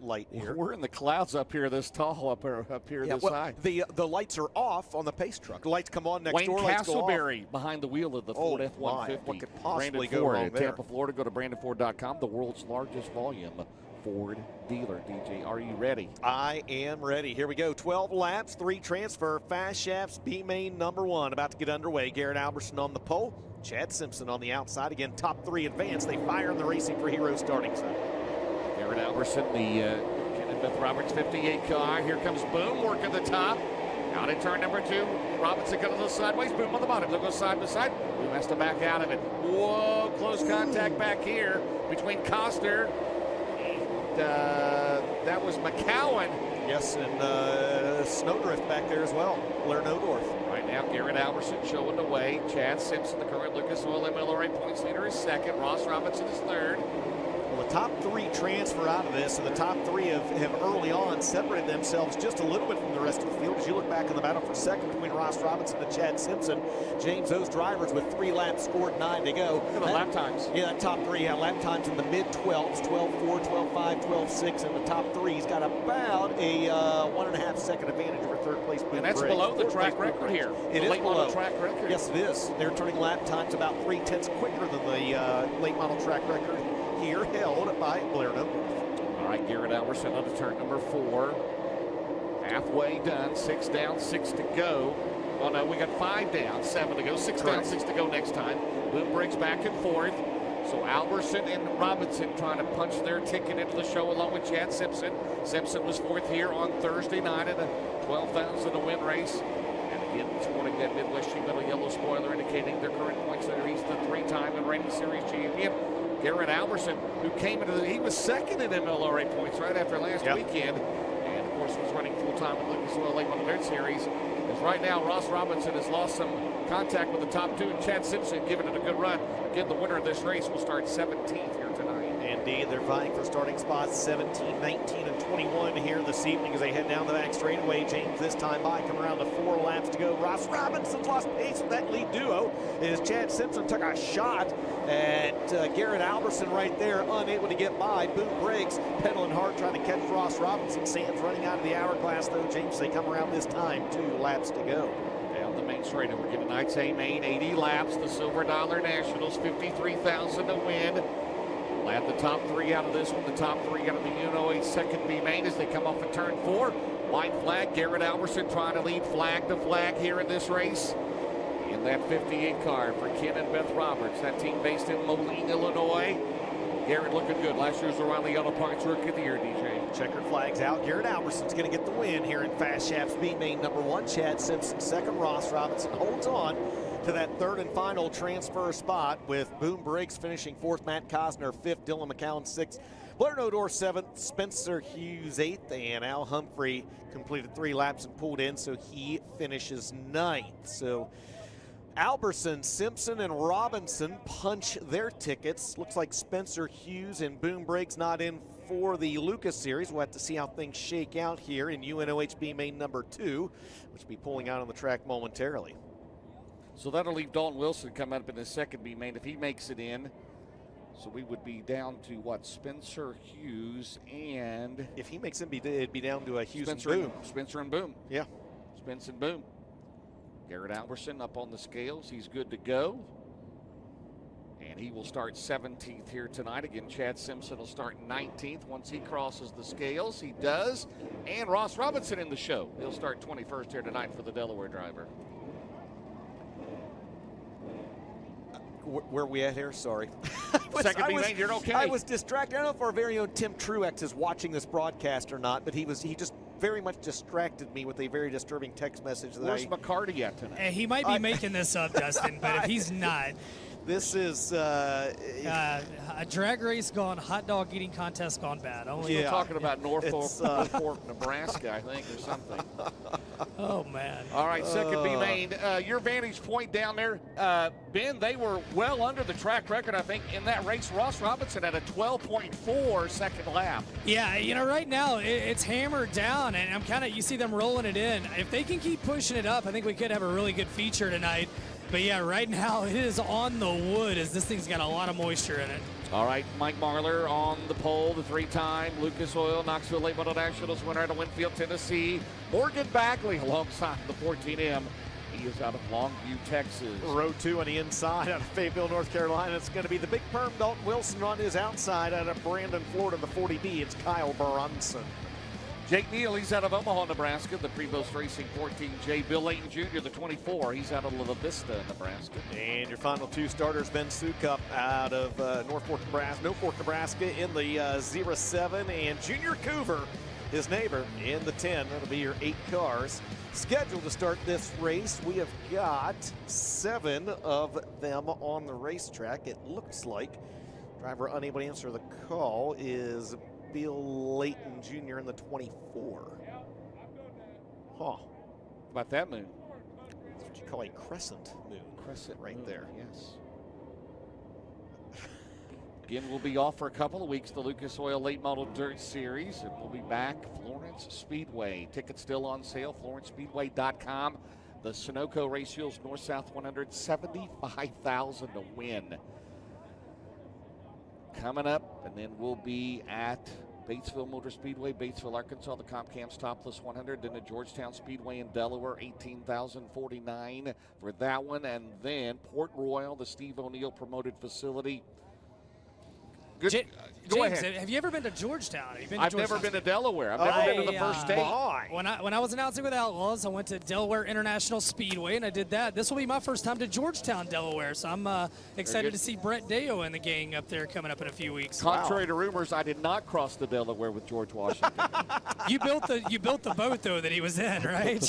light here. We're in the clouds up here this tall, up here this high. The lights are off on the pace truck. The lights come on next Wayne door. Castleberry behind the wheel of the Ford F-150. What could possibly Brandon go Ford wrong at there? Tampa, Florida. Go to BrandonFord.com, the world's largest volume Ford dealer. DJ, are you ready? I am ready. Here we go. 12 laps, 3 transfer. Fast Shafts B main number 1 about to get underway. Garrett Alberson on the pole. Chad Simpson on the outside. Again, top 3 advance. They fire in the Racing for Heroes starting side. Garrett Alberson, the Kenneth Roberts 58 car. Here comes Boom, work at the top. Out in turn number 2. Robinson going to the sideways. Boom on the bottom. They'll go side by side. Boom has to back out of it. Whoa, close contact back here between Coster and that was McCowan. Yes, and Snowdrift back there as well. Blair Nodorf. Right now, Garrett Alberson showing the way. Chad Simpson, the current Lucas Oil MLRA points leader, is second. Ross Robinson is third. Well, the top 3 transfer out of this, and the top 3 have early on separated themselves just a little bit from the rest of the field. As you look back in the battle for second between Ross Robinson and Chad Simpson, James, those drivers with 3 laps scored, 9 to go. Look at the lap times. Yeah, that top 3 had lap times in the mid-12s, 12.4, 12.5, 12.6, and the top 3's got about a 1.5 second advantage over third place. And that's below the track record here. It is below the track record. Yes, it is. They're turning lap times about 3/10 quicker than the late model track record here, held by Blair Nodorf. All right, Garrett Alberson on to turn number 4. Halfway done, 6 down, 6 to go. Oh no, we got 5 down, 7 to go, 6 down, 6 to go next time. Boom breaks back and forth. So Alberson and Robinson trying to punch their ticket into the show along with Chad Simpson. Simpson was 4th here on Thursday night in a 12,000 to win race. And again, sporting that Midwest Sheet Metal yellow spoiler indicating their current points leader. He's the 3-time and reigning series champion. Garrett Alberson, who came into he was second in MLRA points right after last weekend. And of course was running full-time with Lucas Oil Late Model Dirt Series. As right now, Ross Robinson has lost some contact with the top 2, and Chad Simpson giving it a good run. Again, the winner of this race will start 17th here tonight. Indeed, they're vying for starting spots 17, 19, and 21 here this evening as they head down the back straightaway. James this time by, come around to 4 laps to go. Ross Robinson's lost pace with that lead duo as Chad Simpson took a shot at Garrett Alberson right there, unable to get by. Boom breaks, pedaling hard, trying to catch Ross Robinson. Sands running out of the hourglass, though. James, they come around this time, 2 laps to go. Down the main straight, we're getting Knights A main, 80 laps. The Silver Dollar Nationals, 53,000 to win. We'll add the top 3 out of this one. The top 3 out of the UNO second B main as they come off of turn 4. White flag, Garrett Alberson trying to lead flag to flag here in this race. In that 58 car for Ken and Beth Roberts, that team based in Moline, Illinois. Garrett looking good. Last year's O'Reilly Auto Parts Rookie of the Year, DJ. Checkered flags out. Garrett Alberson's going to get the win here in Fast Shafts B main number 1. Chad Simpson second. Ross Robinson holds on to that 3rd and final transfer spot with Boom Briggs finishing 4th, Matt Cosner 5th, Dylan McCowan 6th, Blair Nodorf 7th, Spencer Hughes 8th, and Al Humphrey completed 3 laps and pulled in, so he finishes 9th. So Alberson, Simpson, and Robinson punch their tickets. Looks like Spencer Hughes and Boom Briggs not in for the Lucas Series. We'll have to see how things shake out here in UNOHB main number 2, which will be pulling out on the track momentarily. So that'll leave Dalton Wilson come up in the second B main if he makes it in. So we would be down to what? Spencer Hughes and if he makes it, it'd be down to a Hughes Spencer and Boom. Spencer and Boom. Yeah. Spencer and Boom. Garrett Alberson up on the scales. He's good to go. And he will start 17th here tonight. Again, Chad Simpson will start 19th once he crosses the scales. He does. And Ross Robinson in the show. He'll start 21st here tonight for the Delaware driver. Where are we at here? Sorry. Second B main, you're okay. I was distracted. I don't know if our very own Tim Truex is watching this broadcast or not, but he just very much distracted me with a very disturbing text message. Where's McCarty at tonight? He might be making this up, Dustin, but if he's not. This is a drag race gone, hot dog eating contest gone bad. We're talking about Norfolk, Nebraska, I think, or something. Oh, man. All right, second B main. Your vantage point down there, Ben, they were well under the track record, I think, in that race. Ross Robinson had a 12.4 second lap. Yeah, you know, right now it's hammered down, and you see them rolling it in. If they can keep pushing it up, I think we could have a really good feature tonight. But yeah, right now it is on the wood as this thing's got a lot of moisture in it. It's All right, Mike Marlar on the pole, the 3-time Lucas Oil Knoxville Late Model Nationals winner out of Winfield, Tennessee. Morgan Bagley alongside the 14M. He is out of Longview, Texas. Row 2 on the inside out of Fayetteville, North Carolina. It's going to be the big perm Dalton Wilson on his outside out of Brandon, Florida, the 40D. It's Kyle Bronson. Jake Neal, he's out of Omaha, Nebraska. The Prevost Racing 14J. Bill Layton Jr., the 24. He's out of La Vista, Nebraska. And your final 2 starters, Ben Sukup out of Norfolk, Nebraska in the 07. And Junior Coover, his neighbor, in the 10. That'll be your 8 cars. Scheduled to start this race, we have got 7 of them on the racetrack. It looks like driver unable to answer the call is Bill Layton Jr. in the 24. Huh. How about that moon? That's what you call a crescent moon. Crescent right moon, there. Yes. Again, we'll be off for a couple of weeks, the Lucas Oil Late Model Dirt Series, and we'll be back. Florence Speedway. Tickets still on sale, florencespeedway.com. The Sunoco Race Fuels North-South 100, $75,000 to win. Coming up, and then we'll be at Batesville Motor Speedway, Batesville, Arkansas, the Comp Cam's Topless 100, then the Georgetown Speedway in Delaware, $18,049 for that one, and then Port Royal, the Steve O'Neill promoted facility. Good. Go James, ahead. have you ever been to Georgetown? Have you been to I've never been to Delaware. I've never been to the first state. When I was announcing with Outlaws, I went to Delaware International Speedway, and I did that. This will be my first time to Georgetown, Delaware, so I'm excited to see Brett Deo and the gang up there coming up in a few weeks. Contrary to rumors, I did not cross the Delaware with George Washington. You built the boat, though, that he was in, right?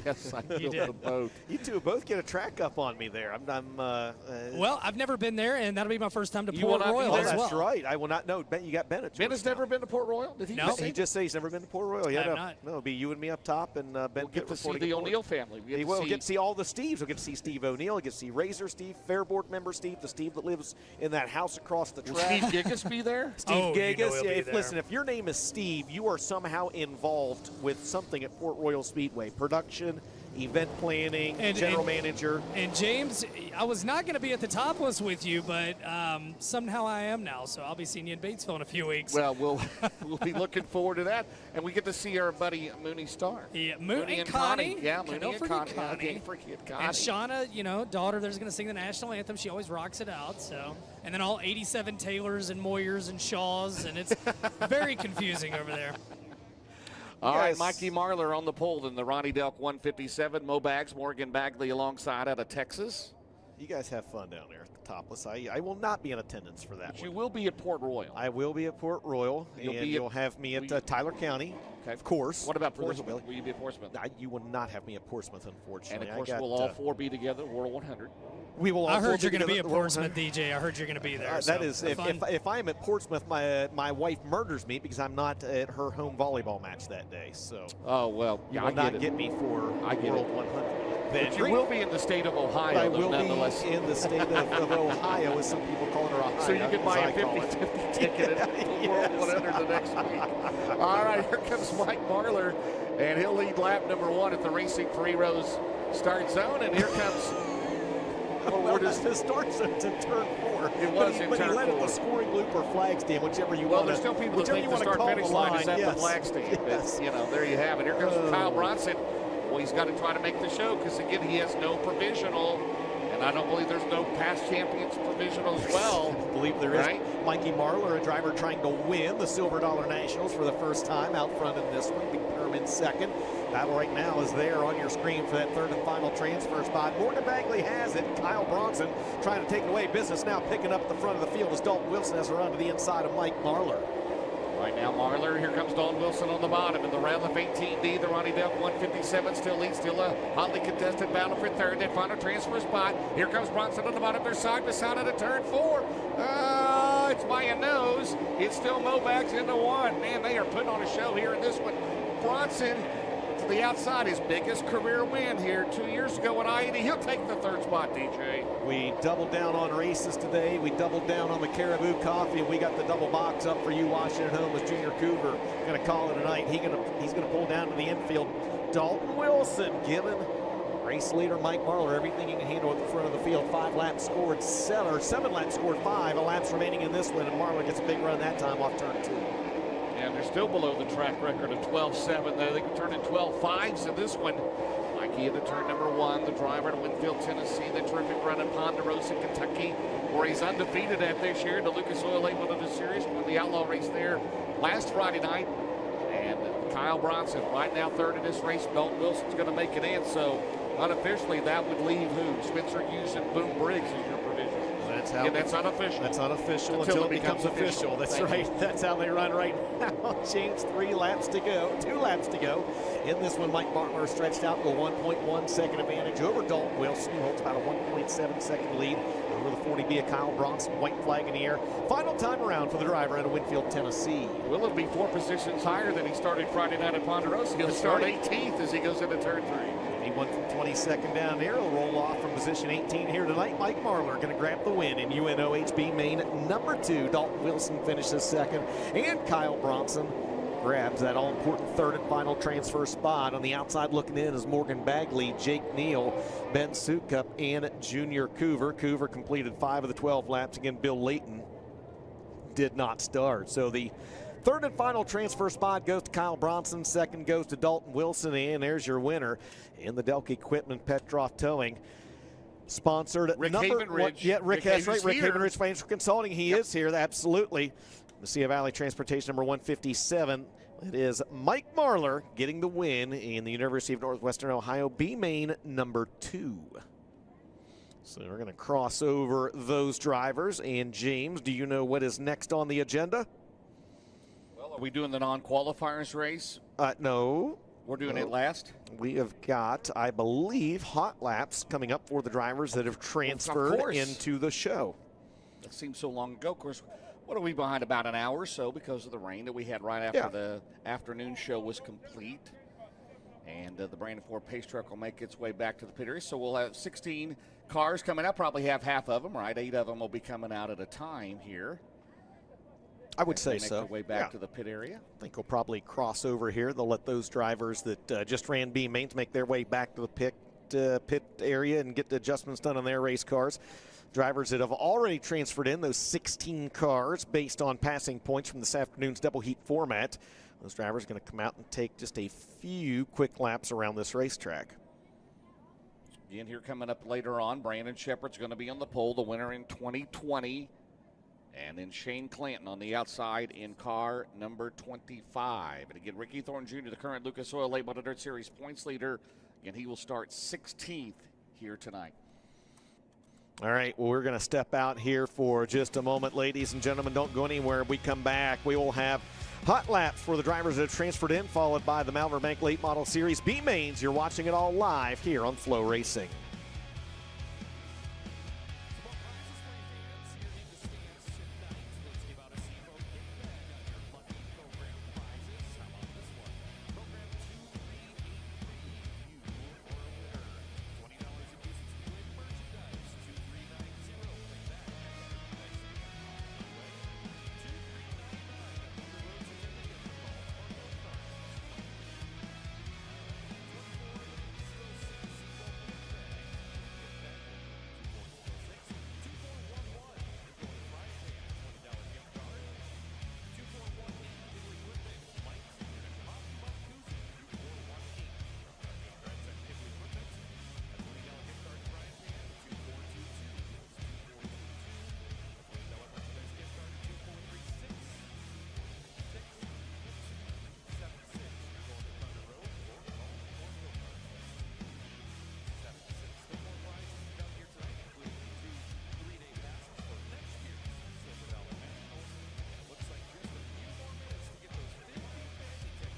Yes, I built the boat. You two both get a track up on me there. Well, I've never been there, and that'll be my first time to You Port will not be Royal there? as well. That's right. I will not know. Ben, you got Ben at Ben has Georgetown. never been to Port Royal? Did he? No. He just said he's never been to Port Royal. I have not. No, it'll be you and me up top, and Ben We'll get to see reporting the at Port. O'Neill family. We will get to see all the Steves. We'll get to see Steve O'Neill. We'll get to see Razor Steve, Fair Board member Steve, the Steve that lives in that house across the Will track. Steve Gigas be there? Steve Oh, you know Gigas. he'll be there. Listen, if your name is Steve, you are somehow involved with something at Port Royal Speedway. Production, event planning, general manager. And James, I was not going to be at the Topless with you, but somehow I am now, so I'll be seeing you in Batesville in a few weeks. Well, we'll be looking forward to that. And we get to see our buddy Mooney Star. Yeah, Mooney and Connie. Yeah, Don't Mooney and forget Connie. Connie. Can't forget Connie. And Shauna, daughter, there's going to sing the national anthem. She always rocks it out. So, and then all 87 Taylors and Moyers and Shaws, and it's very confusing over there. All right, Mikey Marlar on the pole in the Ronnie Delk 157. Mo Bags, Morgan Bagley alongside out of Texas. You guys have fun down there at the Topless. I will not be in attendance for that But one. you will be at Port Royal. I will be at Port Royal, you'll have me at Tyler County, Okay. of course. What about for those Portsmouth? Will you be at Portsmouth? You will not have me at Portsmouth, unfortunately. And, of course, we'll all 4 be together, World 100. We will. I heard you're going to be at Portsmouth, DJ. I heard you're going to be there. That is, if I'm at Portsmouth, my wife murders me because I'm not at her home volleyball match that day. So. Oh well, you yeah, will not get me for World 100. But you will be in the state of Ohio. I will nonetheless. be in the state of Ohio, as some people call it, or Ohio. So you can buy a 50-50 ticket at World 100 the next week. All right, here comes Mike Marlar, and he'll lead lap number 1 at the Racing 3 Rows start zone, and here comes. The start zone's in turn 4. It was in but turn he led 4. at the scoring loop or flag stand, whichever you want. Well, there's still people that think the start-finish line is at the flag stand. Yes. But, there you have it. Here comes Kyle Bronson. Well, he's got to try to make the show because, again, he has no provisional. And I don't believe there's no past champions provisional as well. I believe there is. Mikey Marlar, a driver trying to win the Silver Dollar Nationals for the first time out front in this one. Big Perm in second. Battle right now is there on your screen for that third and final transfer spot. Morgan Bagley has it. Kyle Bronson trying to take it away. Business now picking up at the front of the field as Dalton Wilson has a run to the inside of Mike Marlar. Right now, Marlar, here comes Dalton Wilson on the bottom. In the Ralph 18D, the Ronnie Delk 157 still leads, still a hotly contested battle for third. That final transfer spot. Here comes Bronson on the bottom. They're side by side at a turn 4. It's by a nose. It's still Mo Bags into 1. Man, they are putting on a show here in this one. Bronson to the outside, his biggest career win here 2 years ago in I-80. He'll take the third spot, DJ. We doubled down on races today. We doubled down on the Caribou Coffee, and we got the double box up for you watching at home as Junior Cougar going to call it a night. He's going to pull down to the infield. Dalton Wilson giving Race leader Mike Marlar, everything he can handle at the front of the field. 5 laps scored 7, or 7 laps scored 5. A lap's remaining in this one, and Marlar gets a big run that time off turn 2. And they're still below the track record of 12.7. They can turn in 12.5s in this one. Mikey into turn number 1, the driver to Winfield, Tennessee. The terrific run at Ponderosa, Kentucky, where he's undefeated at this year. The Lucas Oil 800 Series won the Outlaw race there last Friday night. And Kyle Bronson right now third in this race. Dalton Wilson's going to make it in. So unofficially, that would leave who? Spencer Hughes and Boone Briggs as your provision. That's unofficial. That's unofficial until it becomes official. That's right. That's how they run right now. James, 3 laps to go, 2 laps to go. In this one, Mike Marlar stretched out to a 1.1 second advantage over Dalton Wilson, who holds about a 1.7 second lead over the 40B of Kyle Bronson. White flag in the air. Final time around for the driver out of Winfield, Tennessee. Will it be 4 positions higher than he started Friday night at Ponderosa? He'll start 18th as he goes into turn 3. He won from 22nd down there. He'll roll off from position 18 here tonight. Mike Marlar going to grab the win in UNOHB main number 2. Dalton Wilson finishes second, and Kyle Bronson grabs that all-important third and final transfer spot. On the outside looking in is Morgan Bagley, Jake Neal, Ben Sukup, and Junior Coover. Coover completed 5 of the 12 laps. Again, Bill Layton did not start. So the third and final transfer spot goes to Kyle Bronson. Second goes to Dalton Wilson. And there's your winner in the Delk Equipment Petroff Towing. Sponsored Rick number Havenridge. Yeah, Rick, that's right. Rick here. Havenridge Financial Consulting. He is here, absolutely. Mesilla Valley Transportation number 157. It is Mike Marlar getting the win in the University of Northwestern Ohio B main number 2. So we're going to cross over those drivers. And James, do you know what is next on the agenda? Well, are we doing the non-qualifiers race? No. We're doing it last? We have got, I believe, hot laps coming up for the drivers that have transferred into the show. That seems so long ago. Of course, what are we behind? About an hour or so because of the rain that we had right after the afternoon show was complete. And the Brandon Ford Pace Truck will make its way back to the pit area. So we'll have 16 cars coming up. Probably have half of them, right? 8 of them will be coming out at a time here. I would say make so. Their way back to the pit area. I think we'll probably cross over here. They'll let those drivers that just ran B mains make their way back to the pit area and get the adjustments done on their race cars. Drivers that have already transferred in, those 16 cars based on passing points from this afternoon's double heat format. Those drivers are going to come out and take just a few quick laps around this racetrack. Again, here coming up later on, Brandon Shepard's going to be on the pole, the winner in 2020. And then Shane Clanton on the outside in car number 25. And again, Ricky Thorne Jr., the current Lucas Oil 800 Series points leader. Again, he will start 16th here tonight. All right, well, we're going to step out here for just a moment. Ladies and gentlemen, don't go anywhere. We come back, we will have hot laps for the drivers that have transferred in, followed by the Malvern Bank Late Model Series B mains. You're watching it all live here on FloRacing.